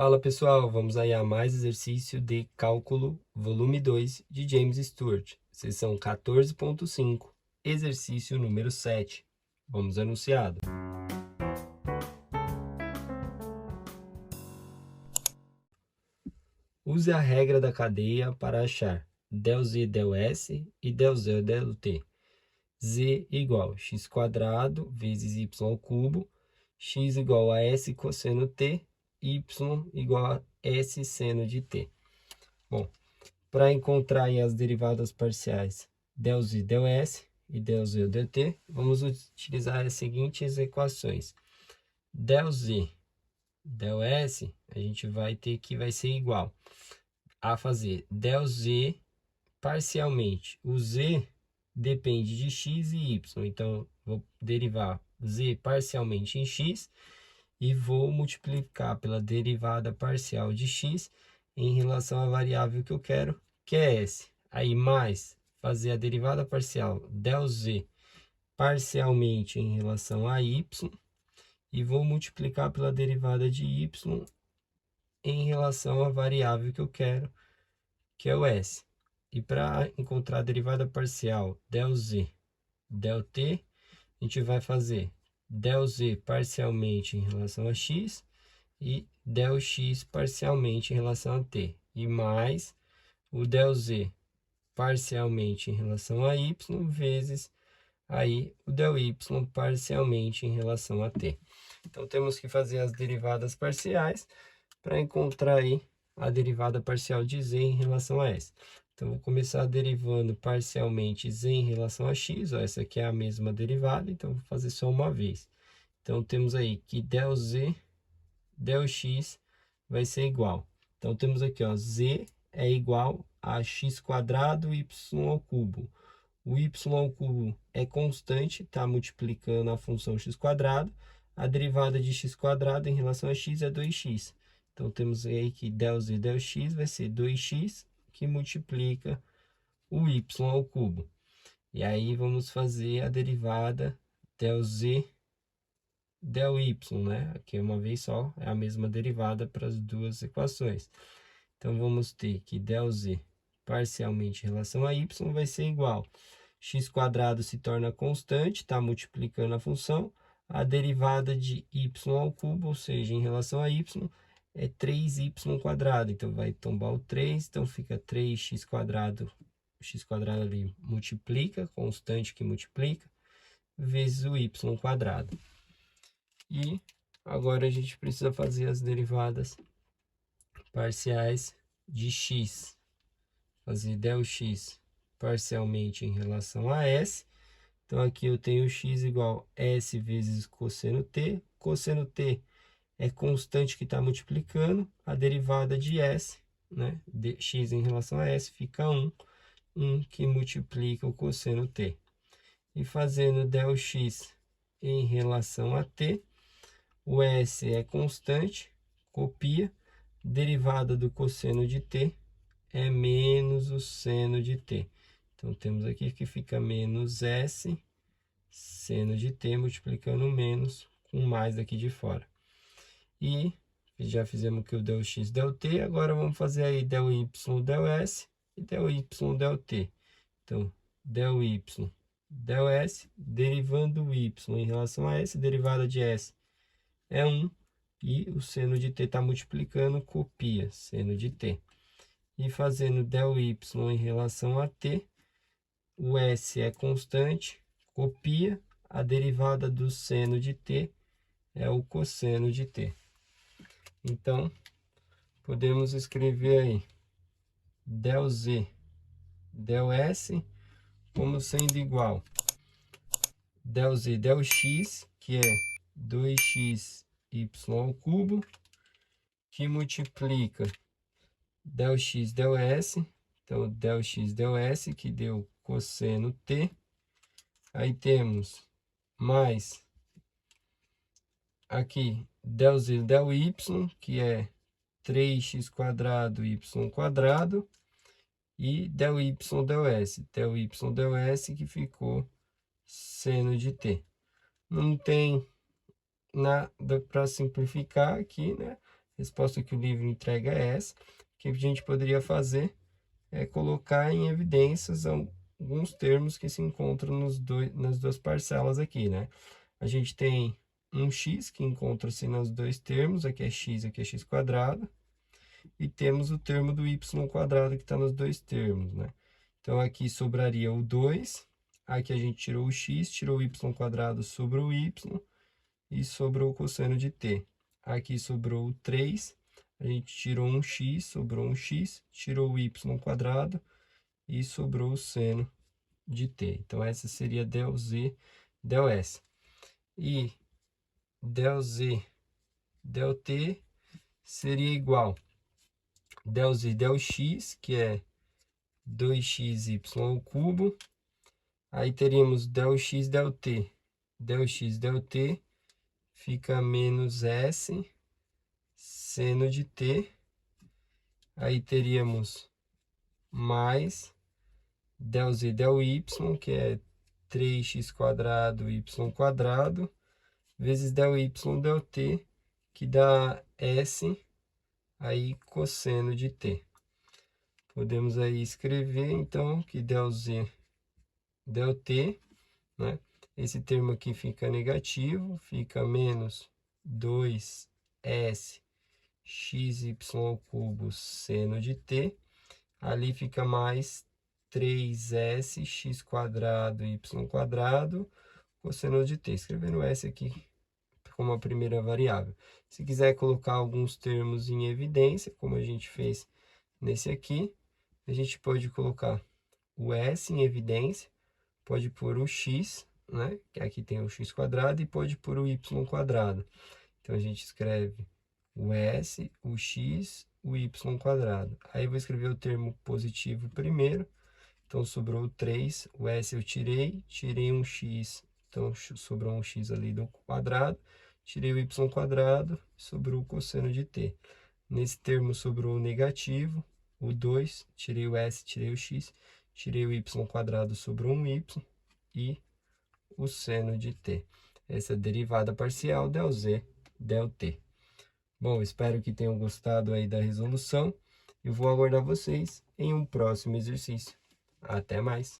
Fala pessoal, vamos aí a mais exercício de cálculo, volume 2 de James Stewart, seção 14.5, exercício número 7. Vamos anunciado. Use a regra da cadeia para achar ΔZ ΔS e ΔZ ΔT. Z igual a x² vezes y ao cubo, x igual a s cosseno t, y igual a s seno de t. Bom, para encontrar aí as derivadas parciais ΔZ ΔS e ΔZ ΔT, vamos utilizar as seguintes equações. ΔZ ΔS, a gente vai ter que vai ser igual a fazer ΔZ parcialmente. O z depende de x e y, então vou derivar z parcialmente em x e vou multiplicar pela derivada parcial de x em relação à variável que eu quero, que é s. Aí mais fazer a derivada parcial ΔZ parcialmente em relação a y e vou multiplicar pela derivada de y em relação à variável que eu quero, que é o s. E para encontrar a derivada parcial ΔZ ΔT, a gente vai fazer ΔZ parcialmente em relação a x e ΔX parcialmente em relação a t. E mais o ΔZ parcialmente em relação a y vezes aí o ΔY parcialmente em relação a t. Então temos que fazer as derivadas parciais para encontrar aí a derivada parcial de z em relação a s. Então, vou começar derivando parcialmente z em relação a x. Ó, essa aqui é a mesma derivada, então vou fazer só uma vez. Então, temos aí que ΔZ ΔX vai ser igual. Então, temos aqui, ó, z é igual a x² y ao cubo. O y ao cubo é constante, está multiplicando a função x². A derivada de x² em relação a x é 2x. Então, temos aí que ΔZ ΔX vai ser 2x, que multiplica o y ao cubo. E aí, vamos fazer a derivada ΔZ ΔY, né? Aqui uma vez só, é a mesma derivada para as duas equações. Então, vamos ter que ΔZ parcialmente em relação a y vai ser igual. x² se torna constante, está multiplicando a função. A derivada de y ao cubo, ou seja, em relação a y, é 3y². Então, vai tombar o 3, então fica 3x². O x² ali multiplica, constante que multiplica, vezes o y². E agora a gente precisa fazer as derivadas parciais de x. Fazer ΔX parcialmente em relação a s. Então, aqui eu tenho x igual a s vezes cosseno t. Cosseno t é constante que está multiplicando. A derivada de s, né, de x em relação a s, fica 1. 1 que multiplica o cosseno t. E fazendo ΔX em relação a t, o s é constante, copia. Derivada do cosseno de t é menos o seno de t. Então, temos aqui que fica menos s seno de t multiplicando menos com mais aqui de fora. E já fizemos aqui o ΔX ΔT, agora vamos fazer aí ΔY ΔS e ΔY ΔT. Então, ΔY ΔS, derivando o y em relação a s, derivada de s é 1, e o seno de t está multiplicando, copia seno de t. E fazendo ΔY em relação a t, o s é constante, copia, a derivada do seno de t é o cosseno de t. Então, podemos escrever aí ΔZ ΔS como sendo igual ΔZ ΔX, que é 2xy ao cubo, que multiplica ΔX ΔS, então ΔX ΔS, que deu cosseno t. Aí temos mais aqui ΔZ ΔY, que é 3x² y², e ΔY ΔS. ΔY ΔS que ficou seno de t. Não tem nada para simplificar aqui, né? resposta que o livro entrega é essa. O que a gente poderia fazer é colocar em evidências alguns termos que se encontram nas duas parcelas aqui, né? A gente tem um x que encontra-se nos dois termos, aqui é x quadrado, e temos o termo do y quadrado que está nos dois termos, né? Então, aqui sobraria o 2, aqui a gente tirou o x, tirou o y quadrado, sobrou o y, e sobrou o cosseno de t. Aqui sobrou o 3, a gente tirou um x, sobrou um x, tirou o y quadrado, e sobrou o seno de t. Então, essa seria del z, del s. E del z, del t seria igual del z, del x, que é 2xy ao cubo. Aí teríamos del x, del t. Del x, del t fica menos s seno de t. Aí teríamos mais del z, del y, que é 3x quadrado, y quadrado, vezes del y, del t, que dá s, aí cosseno de t. Podemos aí escrever, então, que del z, del t, né? Esse termo aqui fica negativo, fica menos 2s xy ao cubo seno de t. Ali fica mais 3s x quadrado y quadrado cosseno de t. Escrevendo s aqui como a primeira variável. Se quiser colocar alguns termos em evidência, como a gente fez nesse aqui, a gente pode colocar o s em evidência, pode pôr o x, né? Que aqui tem o x quadrado, e pode pôr o y quadrado. Então, a gente escreve o s, o x, o y quadrado. Aí, eu vou escrever o termo positivo primeiro. Então, sobrou 3, o s eu tirei um x, então sobrou um x ali do quadrado, tirei o y quadrado, sobrou o cosseno de t. Nesse termo sobrou o negativo, o 2, tirei o s, tirei o x, tirei o y quadrado, sobrou um y, e o seno de t. Essa é a derivada parcial del z, del t. Bom, espero que tenham gostado aí da resolução. Eu vou aguardar vocês em um próximo exercício. Até mais!